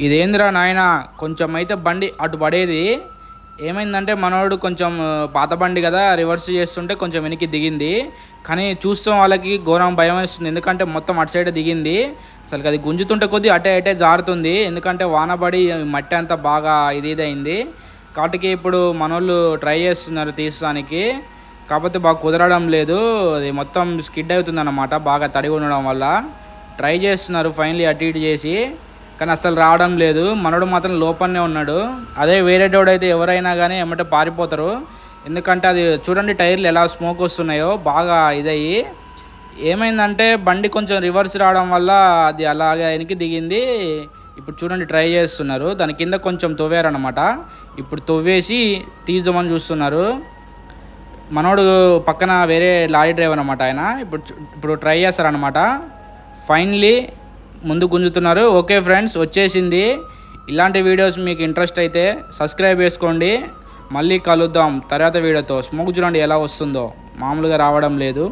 ఇదేందిరా నాయన, కొంచెం అయితే బండి అటు పడేది. ఏమైందంటే మనోడు కొంచెం పాత బండి కదా, రివర్స్ చేస్తుంటే కొంచెం వెనక్కి దిగింది. కానీ చూస్తాం వాళ్ళకి ఘోరం భయం వేస్తుంది, ఎందుకంటే మొత్తం అటు సైడ్ దిగింది. అసలు అది గుంజుతుంటే కొద్దీ అటే అటే జారుతుంది, ఎందుకంటే వానబడి మట్టి అంతా బాగా ఇదైంది. కాబట్టి ఇప్పుడు మనోళ్ళు ట్రై చేస్తున్నారు తీసడానికి, కాకపోతే బాగా కుదరడం లేదు. అది మొత్తం స్కిడ్ అవుతుంది అన్నమాట, బాగా తడిగి ఉండడం వల్ల. ట్రై చేస్తున్నారు ఫైనలీ అటు ఇటు చేసి, కానీ అసలు రావడం లేదు. మనోడు మాత్రం లోపలనే ఉన్నాడు. అదే వేరే డోడైతే ఎవరైనా కానీ ఏమంటే పారిపోతారు, ఎందుకంటే అది చూడండి టైర్లు ఎలా స్మోక్ వస్తున్నాయో బాగా ఇదయ్యి. ఏమైందంటే బండి కొంచెం రివర్స్ రావడం వల్ల అది అలాగే వెనక్కి దిగింది. ఇప్పుడు చూడండి ట్రై చేస్తున్నారు, దాని కింద కొంచెం తవ్వారనమాట. ఇప్పుడు తవ్వేసి తీద్దామని చూస్తున్నారు. మనోడు పక్కన వేరే లారీ డ్రైవర్ అనమాట ఆయన. ఇప్పుడు ట్రై చేస్తారనమాట. ఫైనలీ ముందు గుంజుతున్నారు. ఓకే ఫ్రెండ్స్, వచ్చేసింది. ఇలాంటి వీడియోస్ మీకు ఇంట్రెస్ట్ అయితే సబ్స్క్రైబ్ చేసుకోండి. మళ్ళీ కలుద్దాం తర్వాత వీడియోతో. స్మోక్ చూడండి ఎలా వస్తుందో, మామూలుగా రావడం లేదు.